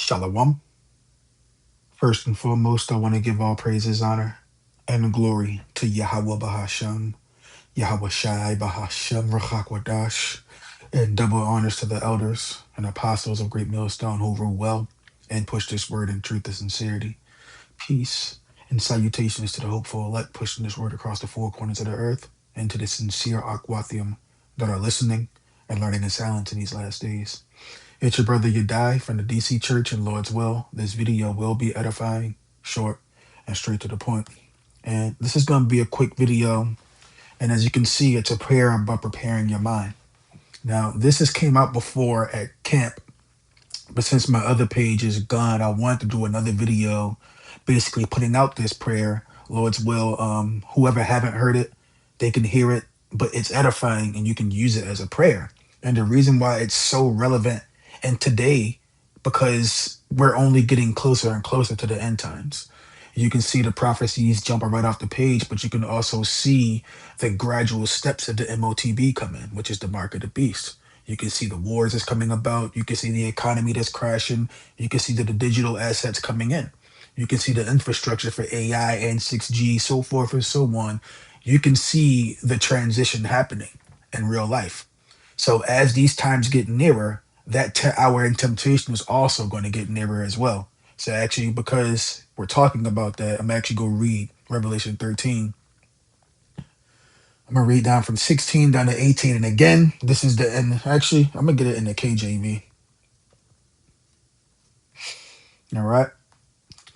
Shalom. First and foremost, I want to give all praises, honor, and glory to Yahweh Bahasham, Yahweh Shai Bahasham Rachakwadash, and double honors to the elders and apostles of Great Millstone who rule well and push this word in truth and sincerity. Peace and salutations to the hopeful elect pushing this word across the four corners of the earth and to the sincere Akwathium that are listening and learning in silence in these last days. It's your brother Yadai from the DC Church in Lord's Will. This video will be edifying, short, and straight to the point. And this is going to be a quick video. And as you can see, it's a prayer about preparing your mind. Now, this has came out before at camp, but since my other page is gone, I wanted to do another video basically putting out this prayer, Lord's Will. Whoever haven't heard it, they can hear it, but it's edifying and you can use it as a prayer. And the reason why it's so relevant and today, because we're only getting closer and closer to the end times. You can see the prophecies jumping right off the page, but you can also see the gradual steps of the MOTB come in, which is the mark of the beast. You can see the wars that's coming about. You can see the economy that's crashing. You can see the digital assets coming in. You can see the infrastructure for AI and 6G, so forth and so on. You can see the transition happening in real life. So as these times get nearer, that hour in temptation is also going to get nearer as well. So actually, because we're talking about that, I'm actually going to read Revelation 13. I'm going to read down from 16 down to 18. And again, this is the end. Actually, I'm going to get it in the KJV. All right.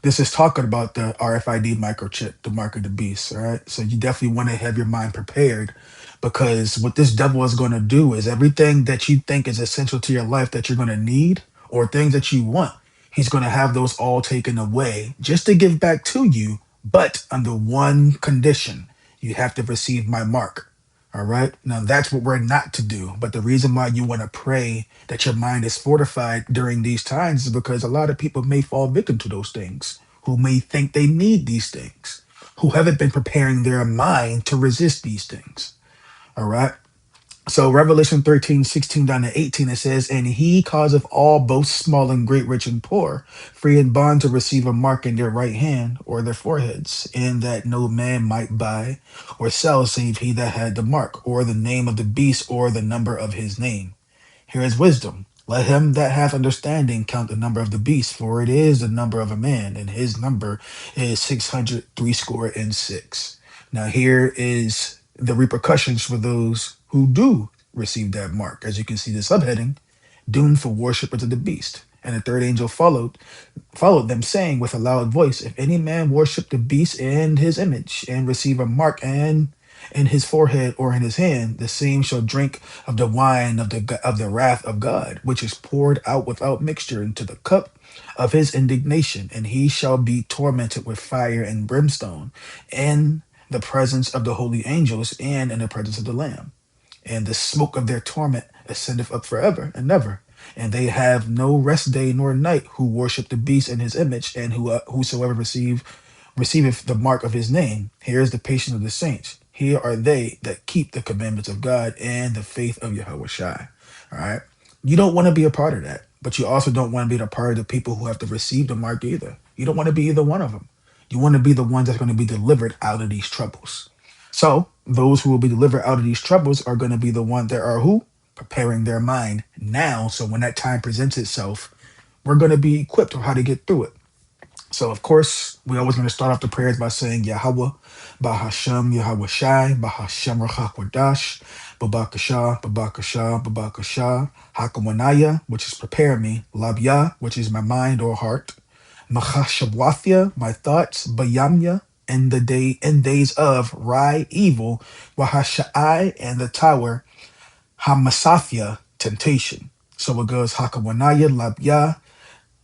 This is talking about the RFID microchip, the mark of the beast. All right. So you definitely want to have your mind prepared, because what this devil is going to do is everything that you think is essential to your life that you're going to need or things that you want, he's going to have those all taken away just to give back to you. But under one condition, you have to receive my mark. All right. Now that's what we're not to do. But the reason why you want to pray that your mind is fortified during these times is because a lot of people may fall victim to those things, who may think they need these things, who haven't been preparing their mind to resist these things. All right. So Revelation 13, 16 down to 18, it says, and he causeth all, both small and great, rich and poor, free and bond, to receive a mark in their right hand or their foreheads, and that no man might buy or sell save he that had the mark, or the name of the beast, or the number of his name. Here is wisdom. Let him that hath understanding count the number of the beast, for it is the number of a man, and his number is 600 threescore and six. Now here is the repercussions for those who do receive that mark. As you can see, the subheading, doomed for worshippers of the beast. And the third angel followed them, saying with a loud voice, if any man worship the beast and his image, and receive a mark and in his forehead or in his hand, the same shall drink of the wine of the wrath of God, which is poured out without mixture into the cup of his indignation, and he shall be tormented with fire and brimstone in the presence of the holy angels and in the presence of the Lamb. And the smoke of their torment ascendeth up forever and ever. And they have no rest day nor night who worship the beast and his image, and whosoever receiveth the mark of his name. Here is the patience of the saints. Here are they that keep the commandments of God and the faith of Yahweh Shai. All right. You don't want to be a part of that, but you also don't want to be a part of the people who have to receive the mark either. You don't want to be either one of them. You want to be the ones that's going to be delivered out of these troubles. So those who will be delivered out of these troubles are going to be the ones that are who? Preparing their mind now. So when that time presents itself, we're going to be equipped on how to get through it. So, of course, we always going to start off the prayers by saying Yahweh, Bahashem, Yahweh Shai, Bahashem Rachakwadash, Babakashah, Babakashah, Babakashah, Hakawanaya, which is prepare me, Labya, which is my mind or heart, Machashabwathia, my thoughts, Bayamya, in days of Rai, evil, Wahashai, and the tower, Hamasathia, temptation. So it goes Hakawanaya, Labya,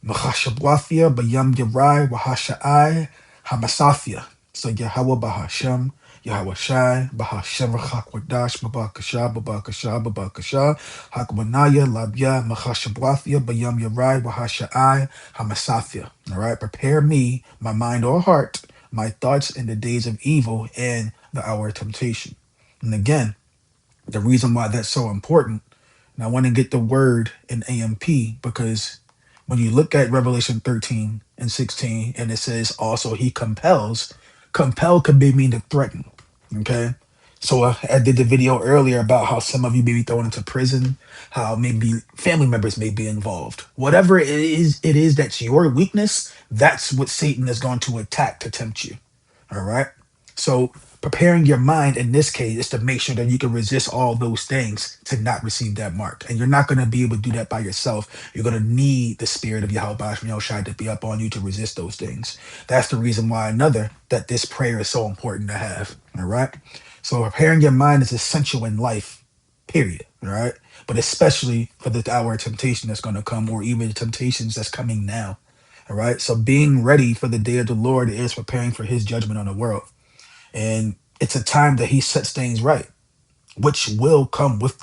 Mahashabwathia, Bayam Yarai, Wahashai, Hamasathia. So Yahweh Bahashem, Yahweh Shai, Bahashem Rachakwadash, Babakasha, Babakasha, Babakasha, Hakwanaya, Labya, Mahashabwathia, Bayam Yarai, Wahashai, Hamasathia. All right, prepare me, my mind or heart, my thoughts in the days of evil and the hour of temptation. And again, the reason why that's so important, and I want to get the word in AMP because When you look at Revelation 13 and 16, and it says also he compels, compel could be mean to threaten. Okay. So I did the video earlier about how some of you may be thrown into prison, how maybe family members may be involved. Whatever it is that's your weakness, that's what Satan is going to attack to tempt you. All right. So preparing your mind in this case is to make sure that you can resist all those things to not receive that mark. And you're not going to be able to do that by yourself. You're going to need the spirit of Yahweh Basham Yoshai to be up on you to resist those things. That's the reason why another that this prayer is so important to have. All right. So preparing your mind is essential in life, period. All right. But especially for the hour of temptation that's going to come, or even the temptations that's coming now. All right. So being ready for the day of the Lord is preparing for his judgment on the world. And it's a time that he sets things right, which will come with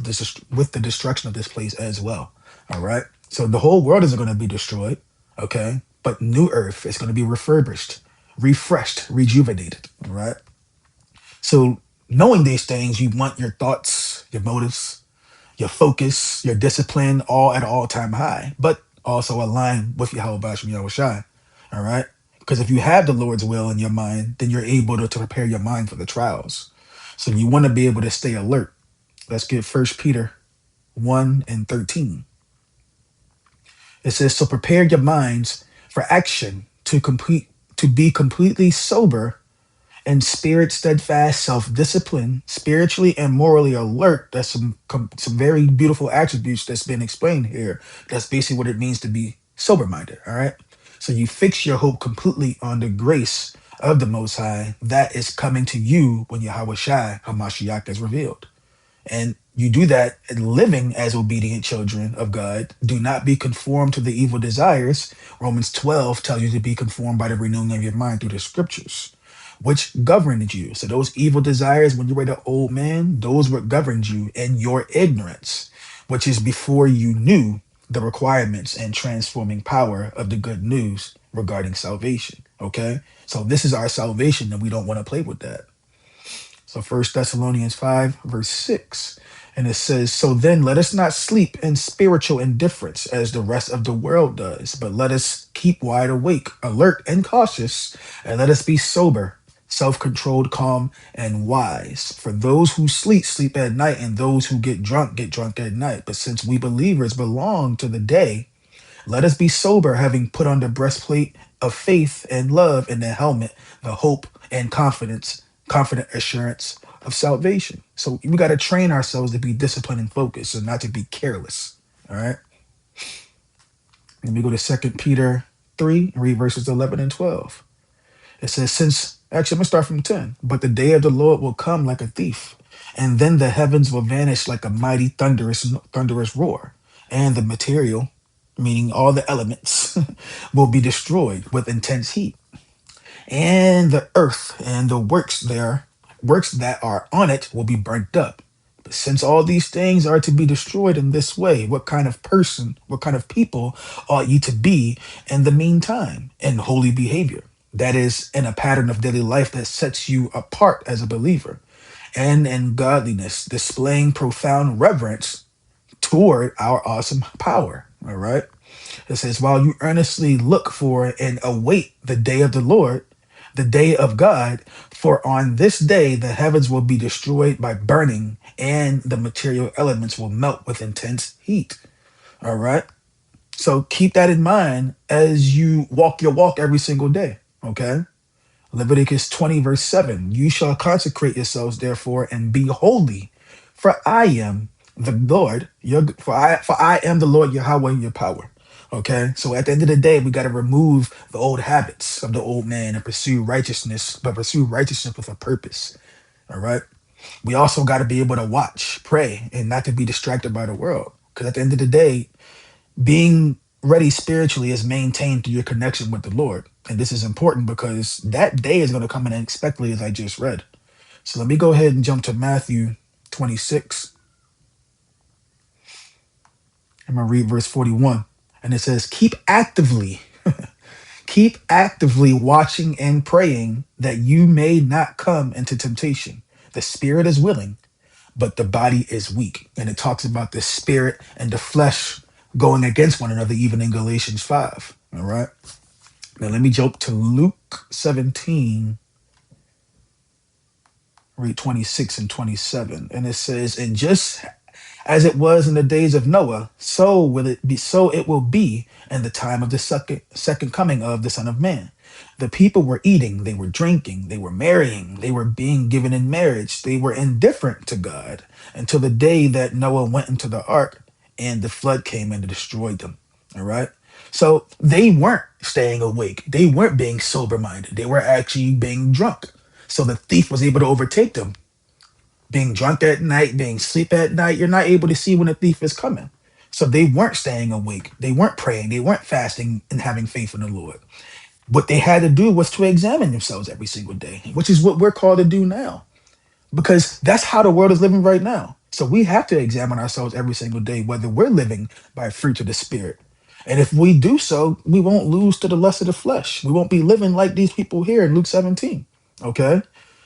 with the destruction of this place as well. All right. So the whole world isn't going to be destroyed. Okay. But new earth is going to be refurbished, refreshed, rejuvenated. All right. So knowing these things, you want your thoughts, your motives, your focus, your discipline, all at all time high, but also align with Yahweh Basham Yahweh Shai. All right. Because if you have the Lord's will in your mind, then you're able to prepare your mind for the trials. So you want to be able to stay alert. Let's get First Peter 1 and 13. It says, so prepare your minds for action to be completely sober and spirit steadfast, self-discipline, spiritually and morally alert. That's some very beautiful attributes that's been explained here. That's basically what it means to be sober-minded. All right. So you fix your hope completely on the grace of the Most High that is coming to you when Yahweh Shai Hamashiach is revealed. And you do that in living as obedient children of God. Do not be conformed to the evil desires. Romans 12 tells you to be conformed by the renewing of your mind through the scriptures, which governed you. So those evil desires, when you were the old man, those what governed you in your ignorance, which is before you knew the requirements and transforming power of the good news regarding salvation. Okay. So this is our salvation, and we don't want to play with that. So First Thessalonians 5, verse 6. And it says, so then let us not sleep in spiritual indifference as the rest of the world does, but let us keep wide awake, alert, and cautious, and let us be sober, self-controlled, calm, and wise. For those who sleep, sleep at night, and those who get drunk at night. But since we believers belong to the day, let us be sober, having put on the breastplate of faith and love, and the helmet, the hope and confident assurance of salvation. So we got to train ourselves to be disciplined and focused and not to be careless. All right. Let me go to Second Peter 3 and read verses 11 and 12. It says, I'm going to start from 10. But the day of the Lord will come like a thief, and then the heavens will vanish like a mighty thunderous roar, and the material, meaning all the elements, will be destroyed with intense heat, and the earth and the works that are on it will be burnt up. But since all these things are to be destroyed in this way, what kind of person, what kind of people ought ye to be in the meantime in holy behavior? That is, in a pattern of daily life that sets you apart as a believer, and in godliness, displaying profound reverence toward our awesome power. All right. It says, while you earnestly look for and await the day of the Lord, the day of God, for on this day the heavens will be destroyed by burning, and the material elements will melt with intense heat. All right. So keep that in mind as you walk your walk every single day. Okay. Leviticus 20, verse 7. You shall consecrate yourselves, therefore, and be holy, for I am the Lord, for I am the Lord Yahweh, your power. Okay, so at the end of the day, we got to remove the old habits of the old man and pursue righteousness, but pursue righteousness with a purpose. All right. We also got to be able to watch, pray, and not to be distracted by the world. Because at the end of the day, being ready spiritually is maintained through your connection with the Lord. And this is important because that day is going to come in unexpectedly, as I just read. So let me go ahead and jump to Matthew 26. I'm going to read verse 41. And it says, keep actively watching and praying that you may not come into temptation. The spirit is willing, but the body is weak. And it talks about the spirit and the flesh going against one another, even in Galatians 5. All right. Now let me jump to Luke 17, read 26 and 27. And it says, and just as it was in the days of Noah, so it will be in the time of the second coming of the Son of Man. The people were eating, they were drinking, they were marrying, they were being given in marriage, they were indifferent to God until the day that Noah went into the ark and the flood came and destroyed them. All right. So they weren't staying awake. They weren't being sober minded. They were actually being drunk. So the thief was able to overtake them being drunk at night, being sleep at night, you're not able to see when a thief is coming. So they weren't staying awake. They weren't praying. They weren't fasting and having faith in the Lord. What they had to do was to examine themselves every single day, which is what we're called to do now, because that's how the world is living right now. So we have to examine ourselves every single day, whether we're living by fruit of the Spirit. And if we do so, we won't lose to the lust of the flesh. We won't be living like these people here in Luke 17. Okay.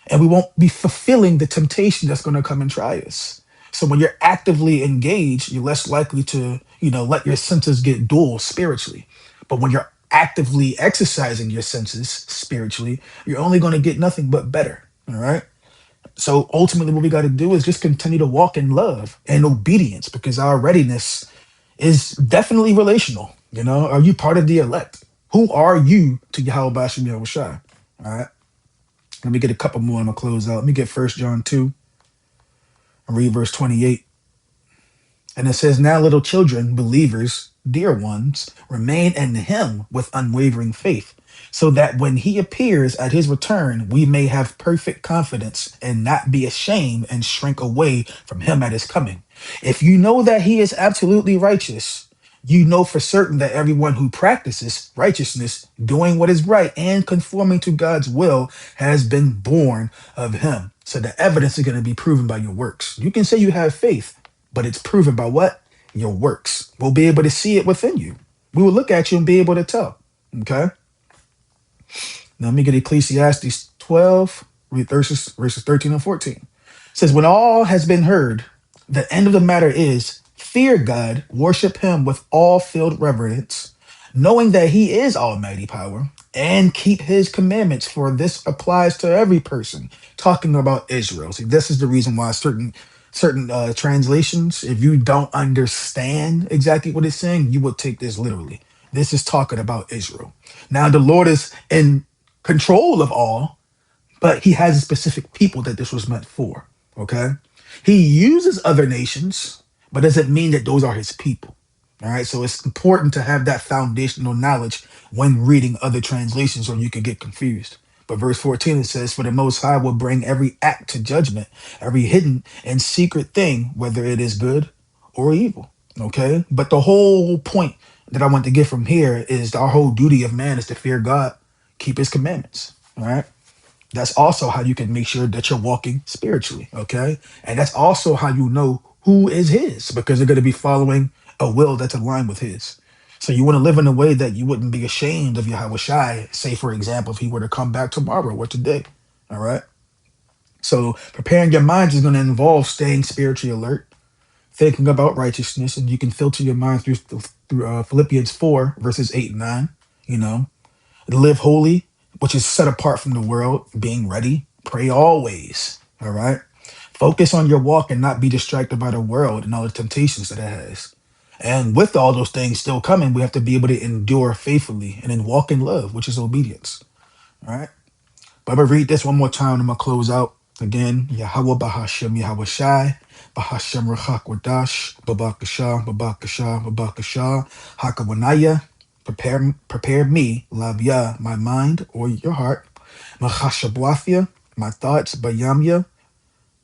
And we won't be fulfilling the temptation that's going to come and try us. So when you're actively engaged, you're less likely to, let your senses get dull spiritually. But when you're actively exercising your senses spiritually, you're only going to get nothing but better. All right. So ultimately, what we got to do is just continue to walk in love and obedience, because our readiness is definitely relational. Are you part of the elect? Who are you to Yahweh Bashim Yahushai? All right. Let me get a couple more. I'm gonna close out. Let me get First John 2 and read verse 28. And it says, now little children, believers, dear ones, remain in him with unwavering faith, so that when he appears at his return, we may have perfect confidence and not be ashamed and shrink away from him at his coming. If you know that he is absolutely righteous, you know for certain that everyone who practices righteousness, doing what is right and conforming to God's will, has been born of him. So the evidence is going to be proven by your works. You can say you have faith, but it's proven by what? Your works. We'll be able to see it within you. We will look at you and be able to tell. Okay? Now let me get Ecclesiastes 12, read verses 13 and 14. It says, when all has been heard, the end of the matter is fear God, worship him with all filled reverence, knowing that he is almighty power, and keep his commandments, for this applies to every person. Talking about Israel. See, this is the reason why certain translations, if you don't understand exactly what it's saying, you will take this literally. This is talking about Israel. Now the Lord is in control of all, but he has a specific people that this was meant for. Okay. He uses other nations, but doesn't mean that those are his people. All right. So it's important to have that foundational knowledge when reading other translations, or you can get confused. But verse 14, it says, for the Most High will bring every act to judgment, every hidden and secret thing, whether it is good or evil. Okay. But the whole point that I want to get from here is our whole duty of man is to fear God, keep his commandments. All right. That's also how you can make sure that you're walking spiritually. Okay. And that's also how you know who is his, because they're going to be following a will that's aligned with his. So you want to live in a way that you wouldn't be ashamed of Yahweh Shai, say, for example, if he were to come back tomorrow or today. All right. So preparing your mind is going to involve staying spiritually alert, thinking about righteousness, and you can filter your mind through Philippians 4, verses 8 and 9. You know, live holy, which is set apart from the world, being ready, pray always. All right. Focus on your walk and not be distracted by the world and all the temptations that it has. And with all those things still coming, we have to be able to endure faithfully and then walk in love, which is obedience. All right. But I'm going to read this one more time. I'm going to close out again. Yahweh Bahashem Yahweh Shai, Bahashem Rachak Wadash, Babakasha, Babakasha, Babakasha, Hakawanaya. Prepare me, Lavia, my mind or your heart, Machashabwathia, my thoughts, Bayamya,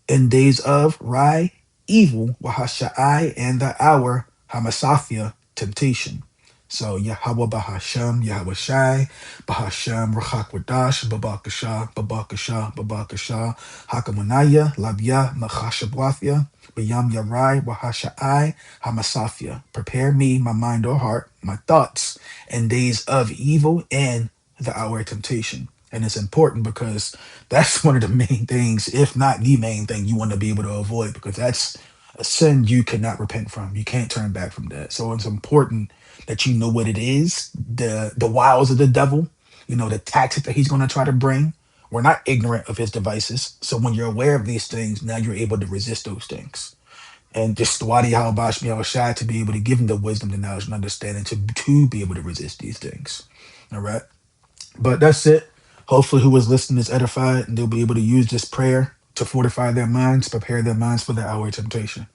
in days of Rai, evil, Wahashai, and the hour, Hamasafia, temptation. So Yahweh Bahasham, Yahweh Shai, Bahasham, Rachak Wadash, Babakasha, Babakasha, Babakasha, Hakamanaya, Labia, Machashabwathia, Bayam Yarai, Wahashai, Hamasafia. Prepare me, my mind or heart, my thoughts, in days of evil and the hour of temptation. And it's important because that's one of the main things, if not the main thing, you want to be able to avoid, because that's A sin you cannot repent from. You can't turn back from that. So it's important that you know what it is, the wiles of the devil, the tactics that he's going to try to bring. We're not ignorant of his devices. So when you're aware of these things, now you're able to resist those things. And just Wadi Halabash Shai to be able to give him the wisdom, the knowledge, and understanding to be able to resist these things. All right. But that's it. Hopefully, who was listening is edified and they'll be able to use this prayer to fortify their minds, prepare their minds for the hour of temptation.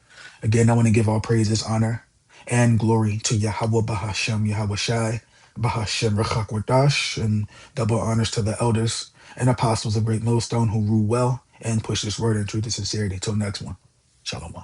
Again, I want to give all praises, honor, and glory to Yahweh Bahashem, Yahweh Shai, Bahashem Rechakwadash, and double honors to the elders and apostles of Great Millstone who rule well and push this word in truth and sincerity. Till next one. Shalom.